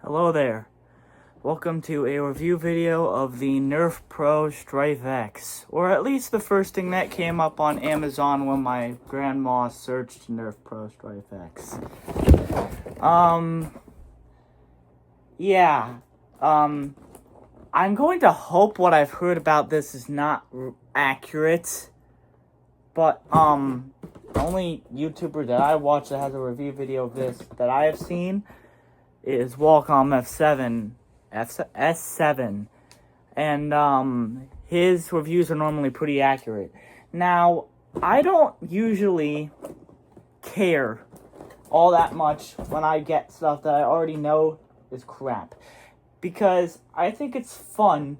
Hello there. Welcome to a review video of the Nerf Pro Strife X, or at least the first thing that came up on Amazon when my grandma searched Nerf Pro Strife X. I'm going to hope what I've heard about this is not accurate, but the only YouTuber that I watch that has a review video of this that I have seen is Wacom S7, and his reviews are normally pretty accurate. Now, I don't usually care all that much when I get stuff that I already know is crap, because I think it's fun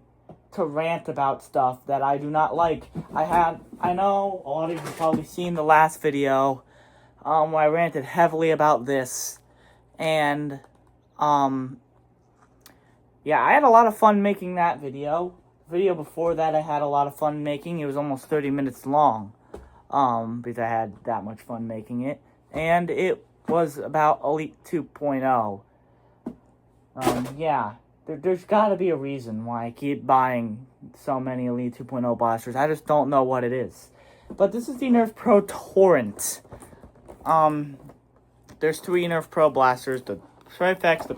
to rant about stuff that I do not like. I know a lot of you have probably seen the last video where I ranted heavily about this, and yeah, I had a lot of fun making that video. Video before that I had a lot of fun making. It was almost 30 minutes long, because I had that much fun making it. And it was about Elite 2.0. Yeah, there's got to be a reason why I keep buying so many Elite 2.0 blasters. I just don't know what it is. But this is the Nerf Pro Torrent. There's three Nerf Pro blasters: the Strife X, the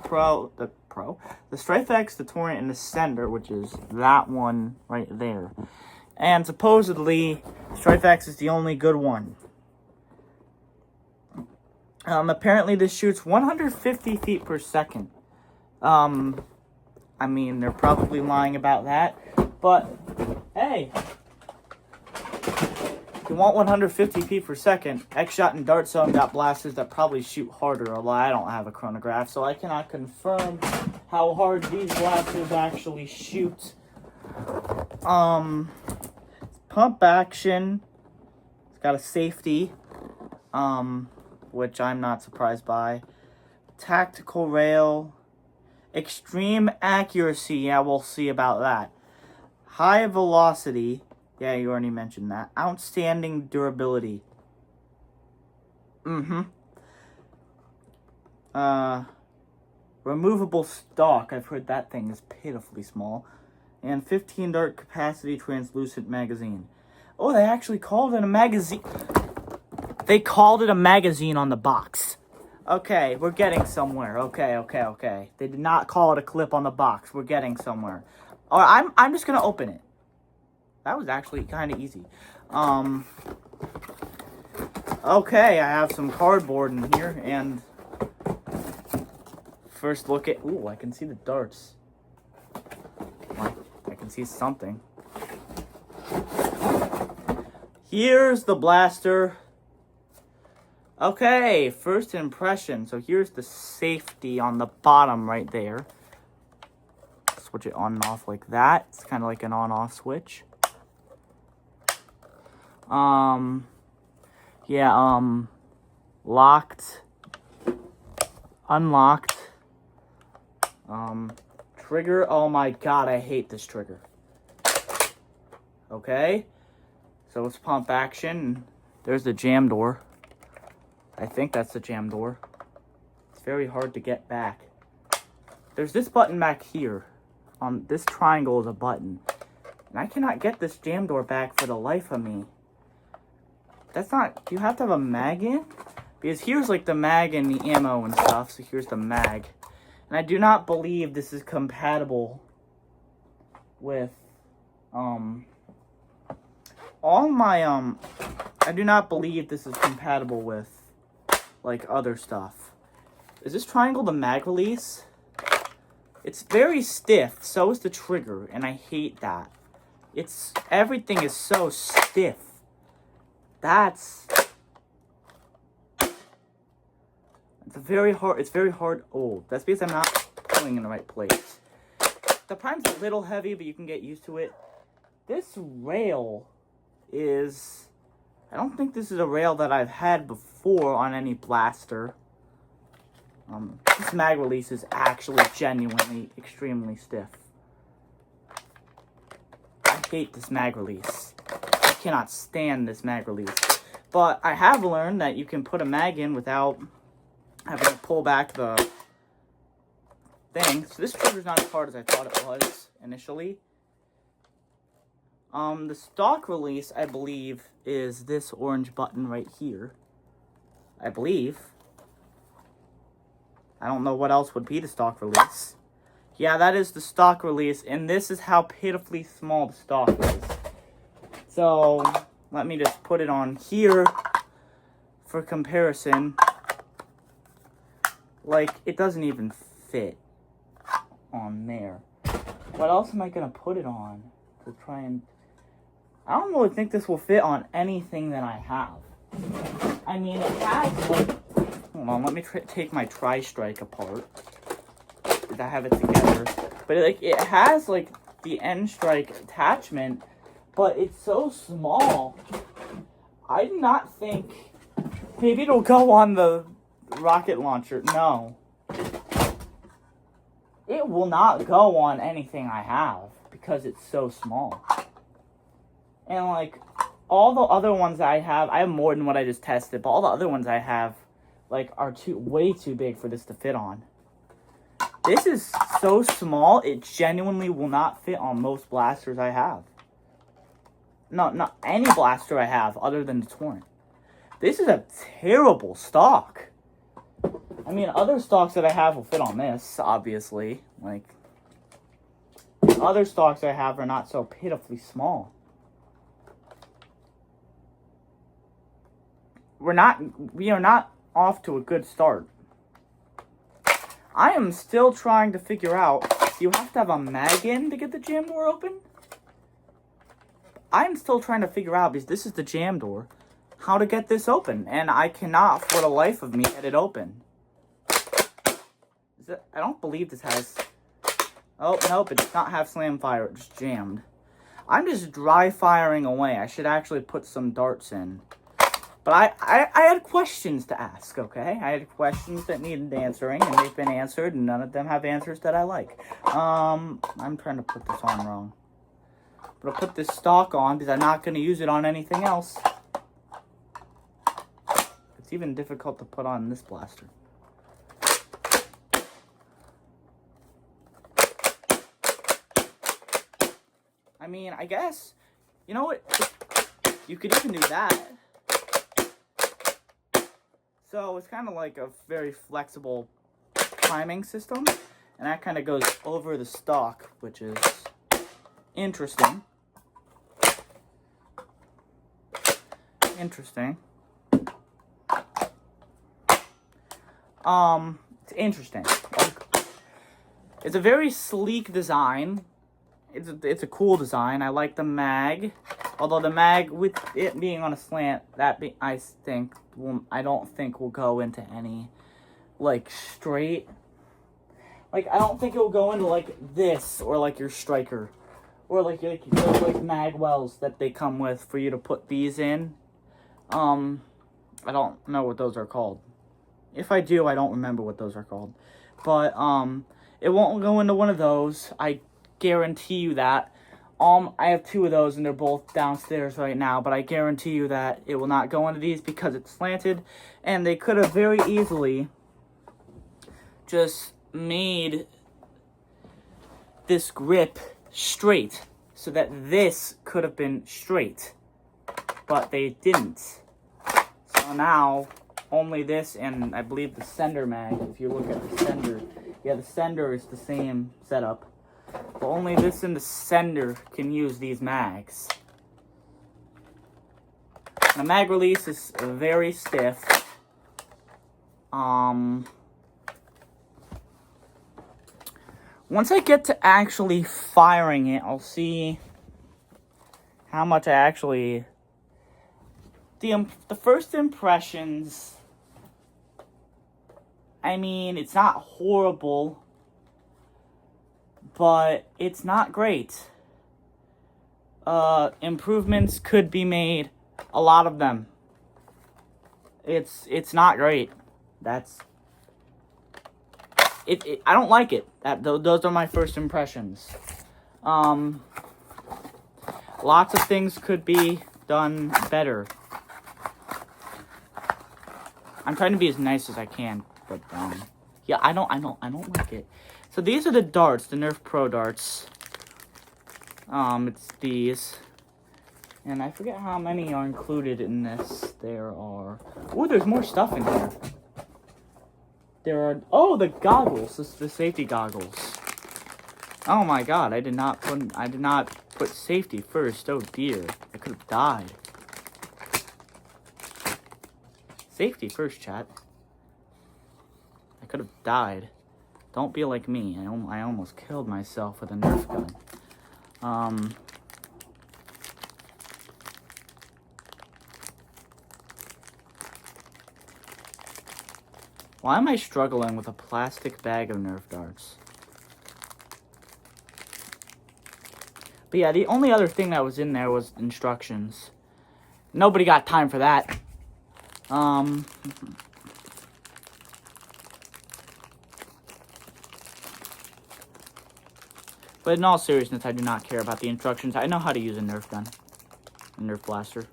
Strife X, the Torrent, and the Sender, which is that one right there. And supposedly, Strife X is the only good one. Apparently this shoots 150 feet per second. I mean, they're probably lying about that, but hey, if you want 150 feet per second, X-Shot and Dart Zone got blasters that probably shoot harder, although I don't have a chronograph, so I cannot confirm how hard these blasters actually shoot. Pump action. It's got a safety, which I'm not surprised by. Tactical rail. Extreme accuracy. Yeah, we'll see about that. High velocity. Yeah, you already mentioned that. Outstanding durability. Removable stock. I've heard that thing is pitifully small. And 15 dart capacity translucent magazine. Oh, they actually called it a magazine. They called it a magazine on the box. Okay, we're getting somewhere. Okay. They did not call it a clip on the box. We're getting somewhere. Alright, I'm just gonna open it. That was actually kind of easy. Okay, I have some cardboard in here, and first look at... Ooh, I can see the darts. Well, I can see something. Here's the blaster. Okay, first impression. So here's the safety on the bottom right there. Switch it on and off like that. It's kind of like an on-off switch. Locked, unlocked, trigger. Oh my god, I hate this trigger. Okay, so it's pump action. There's the jam door. I think that's the jam door. It's very hard to get back. There's this button back here. This triangle is a button. And I cannot get this jam door back for the life of me. That's not... You have to have a mag in? Because here's like the mag and the ammo and stuff. So here's the mag. And I do not believe this is compatible with... all my... I do not believe this is compatible with like other stuff. Is this triangle the mag release? It's very stiff. So is the trigger. And I hate that. Everything is so stiff. It's very hard. Oh, that's because I'm not pulling in the right place. The prime's a little heavy, but you can get used to it. This rail is... I don't think this is a rail that I've had before on any blaster. This mag release is actually genuinely extremely stiff. I hate this mag release. I cannot stand this mag release. But I have learned that you can put a mag in without having to pull back the thing. So this trigger's not as hard as I thought it was initially. The stock release, I believe, is this orange button right here. I believe. I don't know what else would be the stock release. Yeah, that is the stock release, and this is how pitifully small the stock is. So, let me just put it on here for comparison. Like, it doesn't even fit on there. What else am I going to put it on to try and... I don't really think this will fit on anything that I have. I mean, it has, like... Hold on, let me take my tri-strike apart. I have it together. But, like, it has, like, the end-strike attachment, but it's so small. I do not think... Maybe it'll go on the rocket launcher. No. It will not go on anything I have because it's so small. And, like, all the other ones I have more than what I just tested, but all the other ones I have, like, are way too big for this to fit on. This is so small, it genuinely will not fit on most blasters I have. No, not any blaster I have other than the Torrent. This is a terrible stock. I mean, other stocks that I have will fit on this, obviously. Like, other stocks I have are not so pitifully small. We are not off to a good start. I am still trying to figure out, do you have to have a mag in to get the jam door open? I'm still trying to figure out, because this is the jam door, how to get this open. And I cannot, for the life of me, get it open. I don't believe this has... Oh, nope, it does not have slam fire. It just jammed. I'm just dry firing away. I should actually put some darts in. But I had questions to ask, okay? I had questions that needed answering, and they've been answered, and none of them have answers that I like. I'm trying to put this on wrong. But I'll put this stock on, because I'm not going to use it on anything else. It's even difficult to put on this blaster. I mean, I guess, you know what? You could even do that. So it's kind of like a very flexible timing system. And that kind of goes over the stock, which is interesting. Interesting. It's interesting. It's a very sleek design. It's a cool design. I like the mag. Although the mag, with it being on a slant, I don't think will go into any, like, straight. Like, I don't think it will go into, like, this, or, like, your striker. Or, like mag wells that they come with for you to put these in. I don't know what those are called. If I do, I don't remember what those are called. But, it won't go into one of those. I guarantee you that. I have 2 of those, and they're both downstairs right now, but I guarantee you that it will not go into these because it's slanted, and they could have very easily just made this grip straight, so that this could have been straight, but they didn't. So now, only this, and I believe the sender mag, if you look at the sender, yeah, the sender is the same setup. But only this and the sender can use these mags. The mag release is very stiff. Once I get to actually firing it, I'll see how much I actually... The first impressions... I mean, it's not horrible, but it's not great. Improvements could be made. A lot of them. It's not great. That's... I don't like it. Those are my first impressions. Lots of things could be done better. I'm trying to be as nice as I can, but Yeah, I don't like it. So these are the darts, the Nerf Pro darts. It's these. And I forget how many are included in this. There are... Oh, there's more stuff in here. There are... Oh, the goggles. This is the safety goggles. Oh my god, I did not put safety first. Oh dear. I could have died. Safety first, chat. I could have died. Don't be like me. I almost killed myself with a Nerf gun. Why am I struggling with a plastic bag of Nerf darts? But yeah, the only other thing that was in there was instructions. Nobody got time for that. But in all seriousness, I do not care about the instructions. I know how to use a Nerf gun. A Nerf blaster.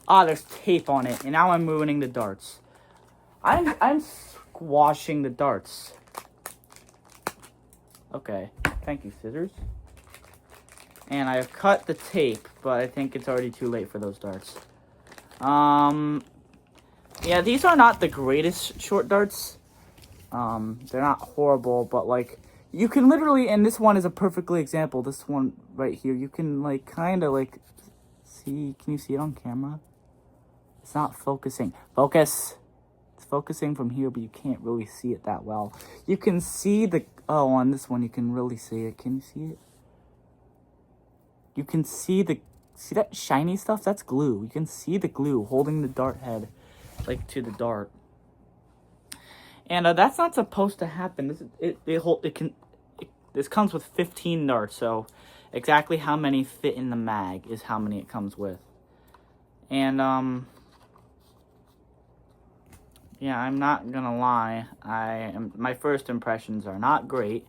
Ah, there's tape on it. And now I'm ruining the darts. I'm squashing the darts. Okay. Thank you, scissors. And I have cut the tape, but I think it's already too late for those darts. Yeah, these are not the greatest short darts. They're not horrible, but like, you can literally, and this one is a perfectly example, this one right here, you can like, kind of like, see, can you see it on camera? It's not focusing. Focus! It's focusing from here, but you can't really see it that well. You can see the, oh, on this one, you can really see it. Can you see it? You can see the, see that shiny stuff? That's glue. You can see the glue holding the dart head, like, to the dart. And that's not supposed to happen. This comes with 15 darts, so exactly how many fit in the mag is how many it comes with. And yeah, I'm not gonna lie. My first impressions are not great.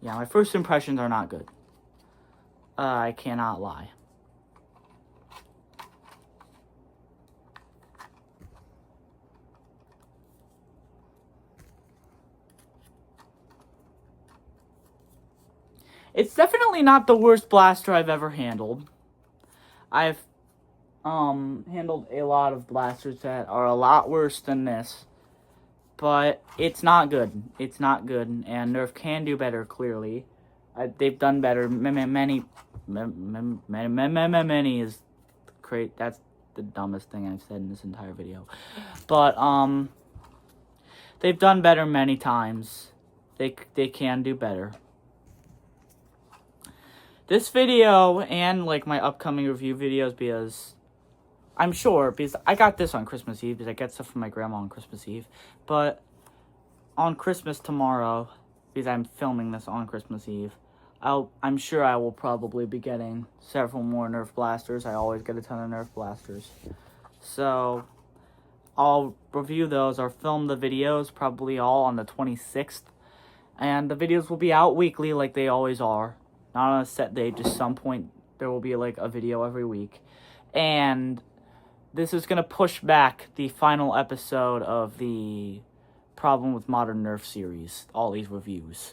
Yeah, my first impressions are not good. I cannot lie. It's definitely not the worst blaster I've ever handled. I've handled a lot of blasters that are a lot worse than this. But it's not good. It's not good, and Nerf can do better, clearly. They've done better. Many is great. That's the dumbest thing I've said in this entire video. But, they've done better many times. They can do better. This video and like my upcoming review videos, because I'm sure, because I got this on Christmas Eve, because I get stuff from my grandma on Christmas Eve, but on Christmas tomorrow, because I'm filming this on Christmas Eve, I'm sure I will probably be getting several more Nerf blasters. I always get a ton of Nerf blasters. So I'll review those or film the videos probably all on the 26th. And the videos will be out weekly like they always are. Not on a set day, just some point there will be like a video every week. And this is going to push back the final episode of the Problem with Modern Nerf series. All these reviews.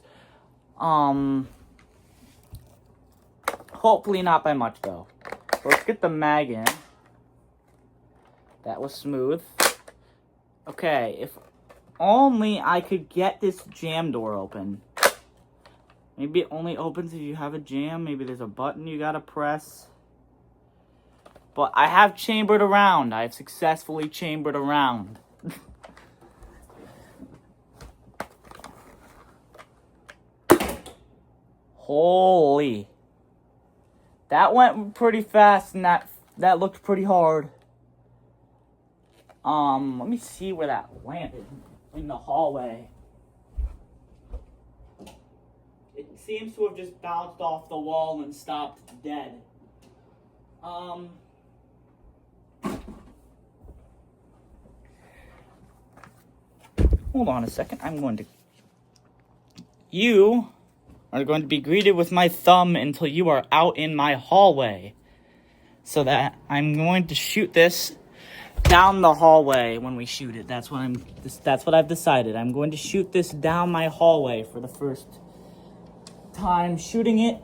Hopefully not by much though. Let's get the mag in. That was smooth. Okay, if only I could get this jam door open. Maybe it only opens if you have a jam. Maybe there's a button you gotta press. But I have chambered around. I've successfully chambered around. Holy. That went pretty fast and that looked pretty hard. Let me see where that landed. In the hallway. It seems to have just bounced off the wall and stopped dead. Hold on a second. You are going to be greeted with my thumb until you are out in my hallway. so that I'm going to shoot this down the hallway when we shoot it. That's what I've decided. I'm going to shoot this down my hallway for the first time shooting it.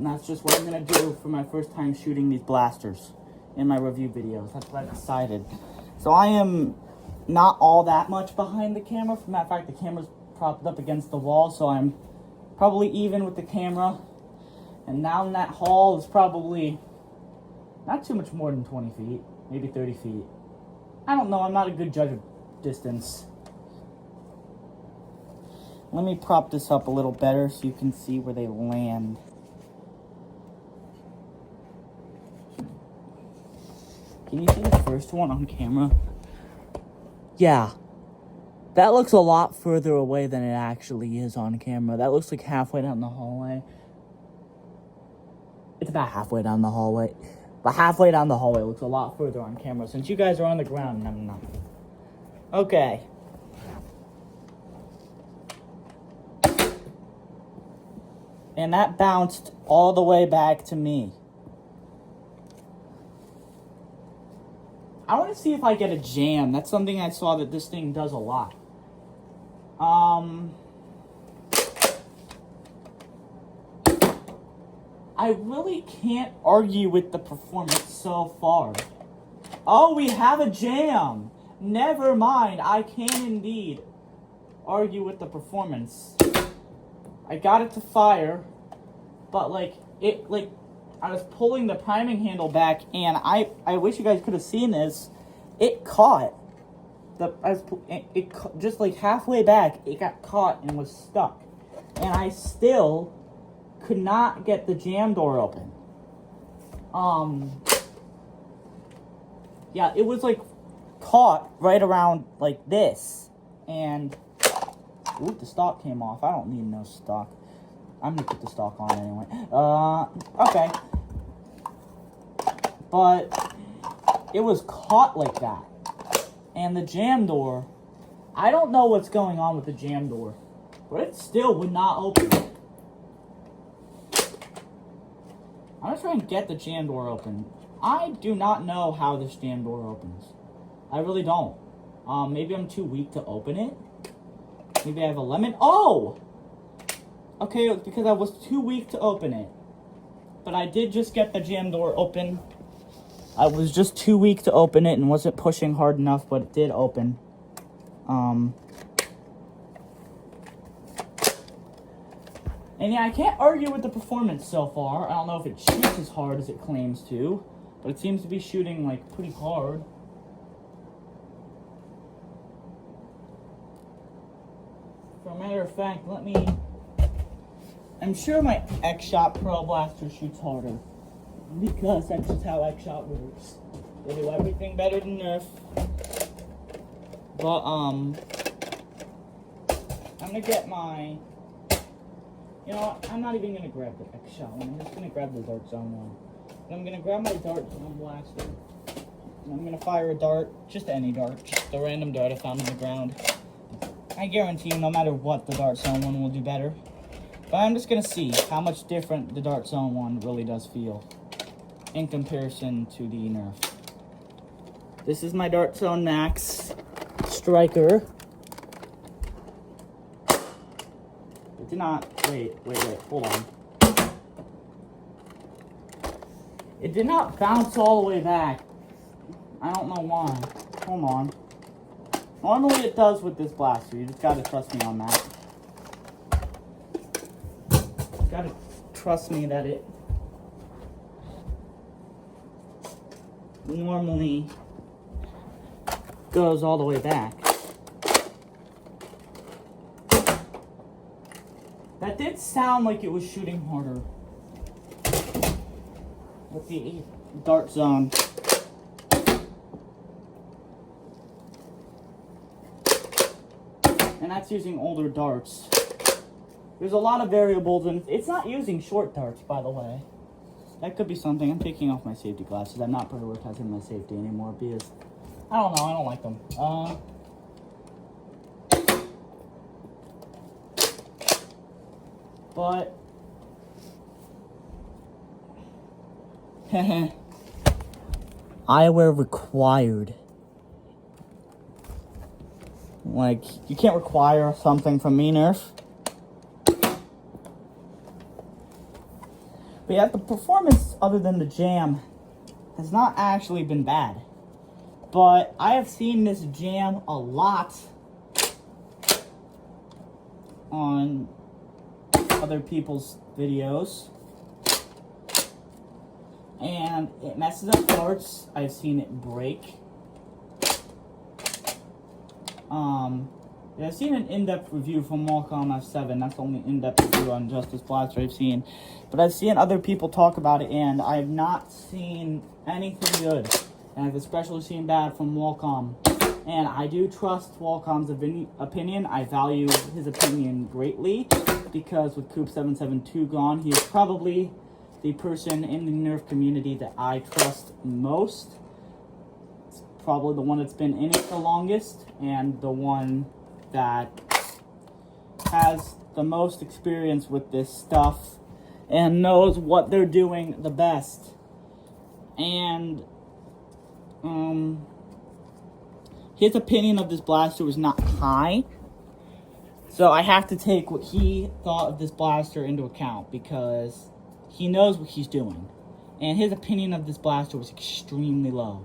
That's just what I'm gonna do for my first time shooting these blasters in my review videos. That's what I've decided. So I am not all that much behind the camera. As a matter of fact, the camera's propped up against the wall, so I'm probably even with the camera. And down that hall is probably not too much more than 20 feet, maybe 30 feet. I don't know, I'm not a good judge of distance. Let me prop this up a little better so you can see where they land. Can you see the first one on camera? Yeah. That looks a lot further away than it actually is on camera. That looks like halfway down the hallway. It's about halfway down the hallway. But halfway down the hallway looks a lot further on camera since you guys are on the ground and I'm not. Okay. And that bounced all the way back to me. I want to see if I get a jam. That's something I saw that this thing does a lot. I really can't argue with the performance so far. Oh, we have a jam. Never mind. I can indeed argue with the performance. I got it to fire, but I was pulling the priming handle back, and I wish you guys could have seen this. It caught. Just like halfway back, it got caught and was stuck. And I still could not get the jam door open. Yeah, it was like caught right around like this. And, ooh, the stock came off. I don't need no stock. I'm gonna put the stock on anyway. Okay. But it was caught like that. And the jam door, I don't know what's going on with the jam door, but it still would not open. I'm gonna try and get the jam door open. I do not know how this jam door opens. I really don't. Maybe I'm too weak to open it. Maybe I have a lemon. Oh! Okay, it's because I was too weak to open it. But I did just get the jam door open. I was just too weak to open it and wasn't pushing hard enough, but it did open. And yeah, I can't argue with the performance so far. I don't know if it shoots as hard as it claims to, but it seems to be shooting, like, pretty hard. For a matter of fact, I'm sure my X-Shot Pro Blaster shoots harder, because that's just how X-Shot works. They do everything better than Nerf. But, I'm gonna get my... You know what? I'm not even gonna grab the X-Shot one. I'm just gonna grab the Dart Zone one. And I'm gonna grab my Dart Zone blaster. And I'm gonna fire a dart. Just any dart. Just a random dart I found on the ground. I guarantee you, no matter what, the Dart Zone one will do better. But I'm just gonna see how much different the Dart Zone one really does feel in comparison to the Nerf. This is my Dart Zone Max Striker. It did not, wait, hold on. It did not bounce all the way back. I don't know why. Hold on. Normally it does with this blaster. You just gotta trust me on that. You gotta trust me that it normally goes all the way back. That did sound like it was shooting harder with the Dart Zone. And that's using older darts. There's a lot of variables, and it's not using short darts, by the way. That could be something. I'm taking off my safety glasses. I'm not prioritizing my safety anymore because, I don't know, I don't like them. But Eyewear required. Like, you can't require something from me, Nerf. But yeah, the performance, other than the jam, has not actually been bad. But I have seen this jam a lot on other people's videos. And it messes up parts. I've seen it break. Yeah, I've seen an in-depth review from Wacom F7. That's the only in-depth review on Justice Blaster I've seen. But I've seen other people talk about it, and I've not seen anything good. And I've especially seen bad from Wacom. And I do trust Wacom's opinion. I value his opinion greatly, because with Coop772 gone, he is probably the person in the Nerf community that I trust most. It's probably the one that's been in it the longest, and the one that has the most experience with this stuff and knows what they're doing the best. And his opinion of this blaster was not high, so I have to take what he thought of this blaster into account, because he knows what he's doing, and his opinion of this blaster was extremely low.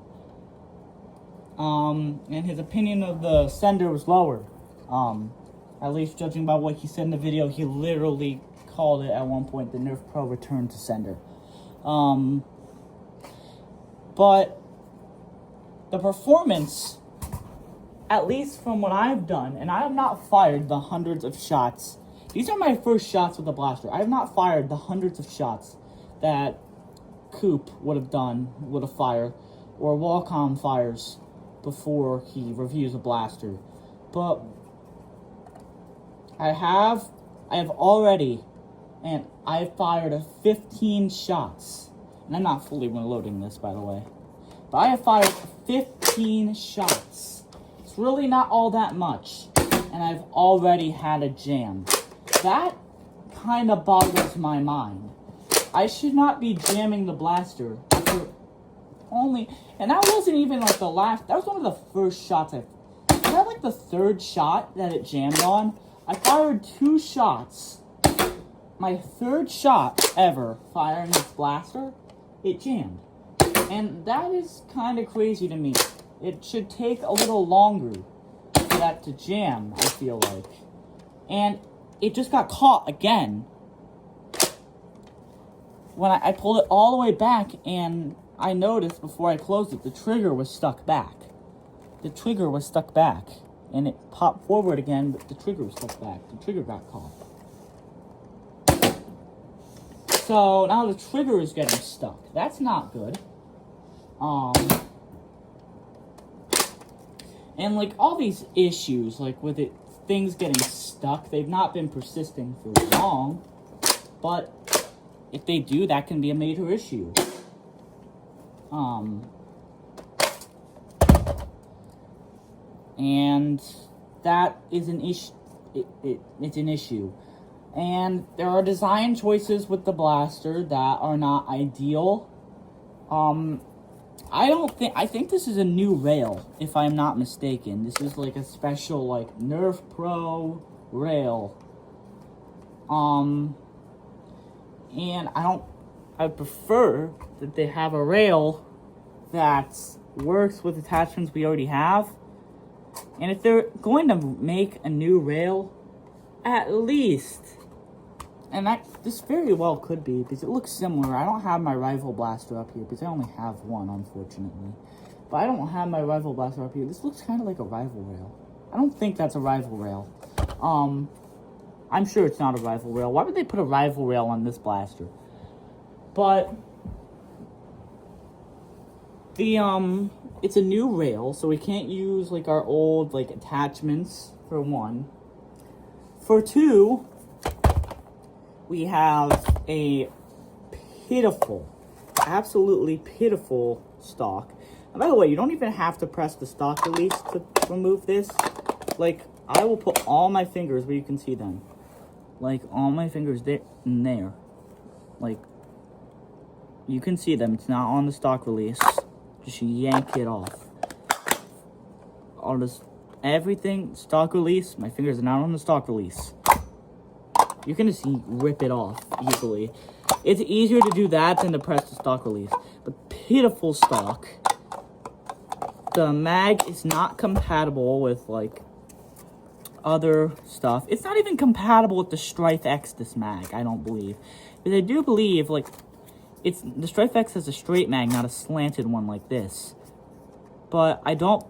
And his opinion of the sender was lower. At least judging by what he said in the video, he literally called it at one point the Nerf Pro return to sender. But the performance, at least from what I've done, and I have not fired the hundreds of shots. These are my first shots with the blaster. I have not fired the hundreds of shots that Coop would have fired, or Wacom fires before he reviews a blaster. But I have already, and I've fired 15 shots. And I'm not fully reloading this, by the way. But I have fired 15 shots. It's really not all that much. And I've already had a jam. That kind of boggles my mind. I should not be jamming the blaster after only... And that wasn't even like the last... That was one of the first shots I... Was that like the third shot that it jammed on? I fired 2 shots. My third shot ever firing this blaster, it jammed. And that is kind of crazy to me. It should take a little longer for that to jam, I feel like. And it just got caught again. When I pulled it all the way back, and I noticed before I closed it, the trigger was stuck back. The trigger was stuck back. And it popped forward again, but the trigger was stuck back. The trigger got caught. So now the trigger is getting stuck. That's not good. And like all these issues, like with it, things getting stuck, they've not been persisting for long. But if they do, that can be a major issue. And that is an issue. It's an issue. And there are design choices with the blaster that are not ideal. I think this is a new rail, if I'm not mistaken. This is like a special, like, Nerf Pro rail. And I prefer that they have a rail that works with attachments we already have. And if they're going to make a new rail, at least, and this very well could be, because it looks similar. I don't have my rival blaster up here, because I only have one, unfortunately. But I don't have my rival blaster up here. This looks kind of like a rival rail. I don't think that's a rival rail. I'm sure it's not a rival rail. Why would they put a rival rail on this blaster? But it's a new rail, so we can't use like our old like attachments, for one. For two, we have a pitiful, absolutely pitiful stock. And by the way, you don't even have to press the stock release to remove this. Like, I will put all my fingers where you can see them. Like, all my fingers there and there. Like, You can see them. It's not on the stock release. Just yank it off. All this, everything, stock release, my fingers are not on the stock release. You can just rip it off easily. It's easier to do that than to press the stock release. But pitiful stock. The mag is not compatible with, like, other stuff. It's not even compatible with the Strife X, this mag, I don't believe. But I do believe, like, the Strife X has a straight mag, not a slanted one like this. But I don't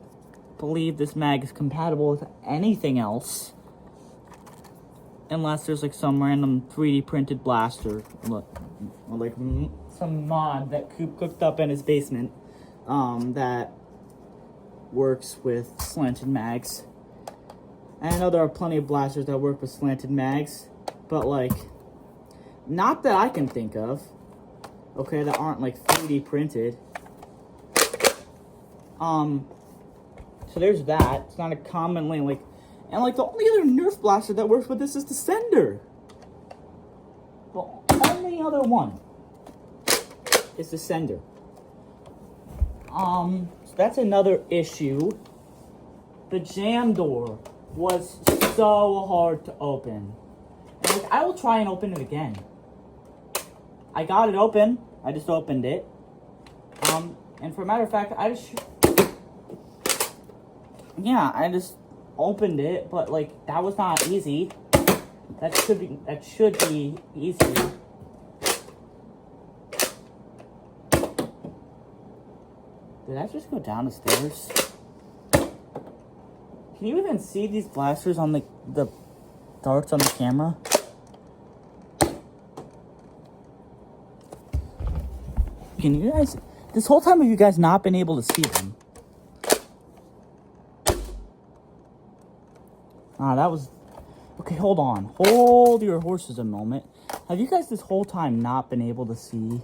believe this mag is compatible with anything else. Unless there's, like, some random 3D printed blaster. Or like, some mod that Coop cooked up in his basement. That works with slanted mags. And I know there are plenty of blasters that work with slanted mags. But, like, not that I can think of. Okay, that aren't, like, 3D printed. So there's that. It's not a commonly, like... And, like, the only other Nerf blaster that works with this is the Sender. The only other one is the Sender. So that's another issue. The jam door was so hard to open. And, like, I will try and open it again. I got it open. I just opened it. And for a matter of fact, I just opened it, but, like, that was not easy. That should be easy. Did I just go down the stairs? Can you even see these blasters on the darts on the camera? Can you guys... This whole time have you guys not been able to see them? That was... Okay, hold on. Hold your horses a moment. Have you guys this whole time not been able to see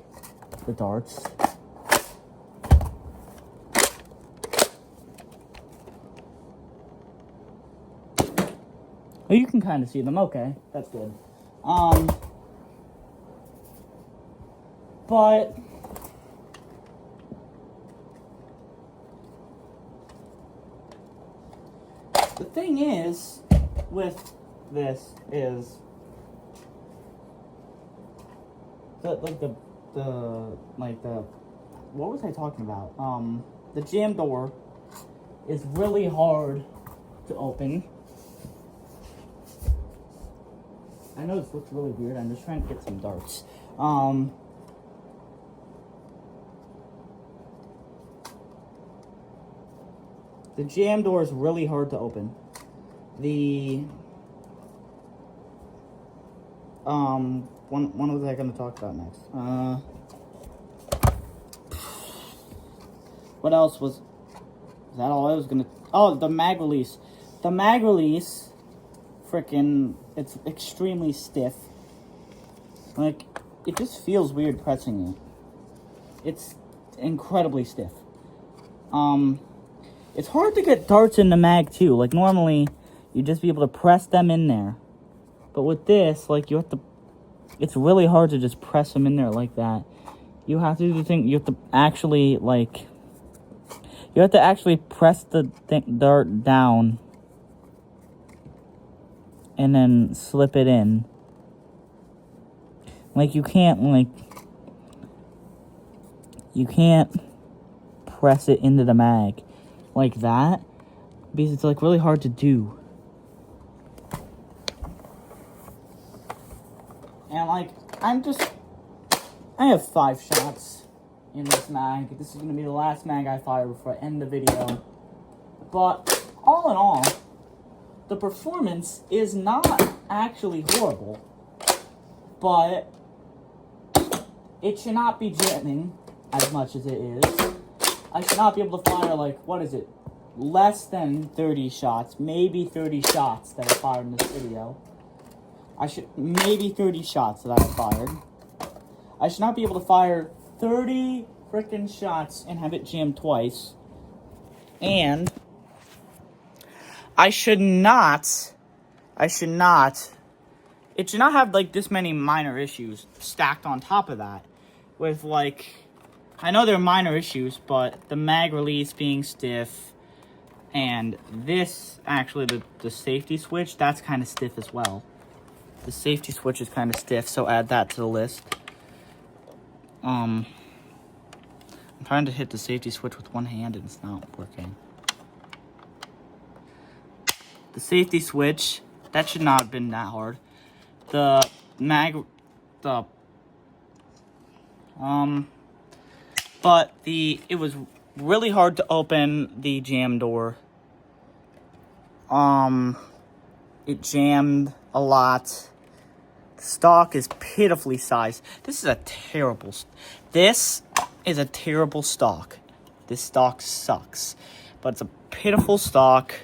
the darts? Oh, you can kind of see them. Okay, that's good. But... The thing is, with this is what was I talking about? The jam door is really hard to open. I know this looks really weird. I'm just trying to get some darts. The jam door is really hard to open. What was I going to talk about next? What else was that all I was going to... Oh, the mag release. The mag release, frickin', it's extremely stiff. Like, it just feels weird pressing it. It's incredibly stiff. It's hard to get darts in the mag, too. Like, normally, you'd just be able to press them in there. But with this, like, you have to... It's really hard to just press them in there like that. You have to do the thing... You have to actually, like... You have to actually press the dart down. And then slip it in. Like, you can't, like... You can't press it into the mag like that, because it's, like, really hard to do. And, like, I have 5 shots in this mag. This is going to be the last mag I fire before I end the video. But, all in all, the performance is not actually horrible. But it should not be jamming as much as it is. I should not be able to fire, like, what is it? Less than 30 shots. Maybe 30 shots that I fired in this video. Maybe 30 shots that I fired. I should not be able to fire 30 frickin' shots and have it jammed twice. And it should not have, like, this many minor issues stacked on top of that. with, like, I know there are minor issues, but the mag release being stiff, and this, actually, the safety switch, that's kind of stiff as well. The safety switch is kind of stiff, so add that to the list. I'm trying to hit the safety switch with one hand, and it's not working. The safety switch, that should not have been that hard. The mag, but it was really hard to open the jam door. It jammed a lot. The stock is pitifully sized. This is a terrible stock. This stock sucks, but it's a pitiful stock.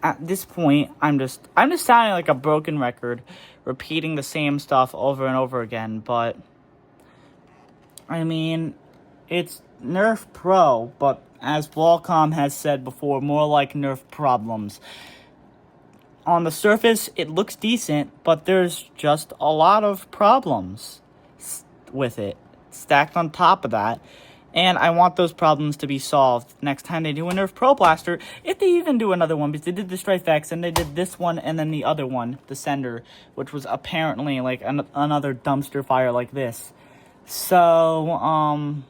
At this point, I'm just sounding like a broken record, repeating the same stuff over and over again, but I mean, it's Nerf Pro, but as Qualcomm has said before, more like Nerf problems. On the surface, it looks decent, but there's just a lot of problems with it, stacked on top of that. And I want those problems to be solved next time they do a Nerf Pro Blaster, if they even do another one, because they did the Strife X, and they did this one, and then the other one, the Sender, which was apparently, like, another dumpster fire like this. So,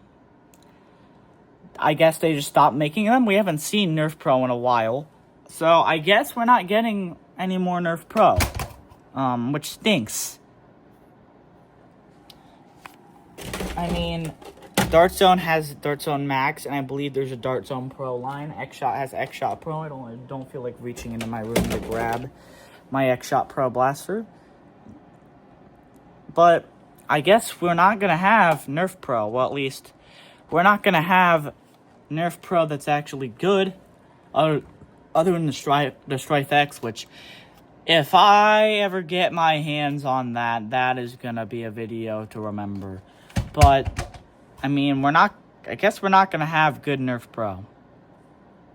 I guess they just stopped making them. We haven't seen Nerf Pro in a while. So, I guess we're not getting any more Nerf Pro, which stinks. I mean, Dart Zone has Dart Zone Max, and I believe there's a Dart Zone Pro line. X-Shot has X-Shot Pro. I don't feel like reaching into my room to grab my X-Shot Pro blaster. But I guess we're not going to have Nerf Pro. Well, at least we're not going to have Nerf Pro that's actually good, other than the Strife X, which, if I ever get my hands on that, that is going to be a video to remember. But I mean, I guess we're not going to have good Nerf Pro.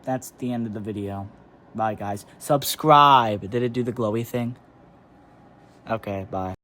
That's the end of the video. Bye, guys. Subscribe. Did it do the glowy thing? Okay, bye.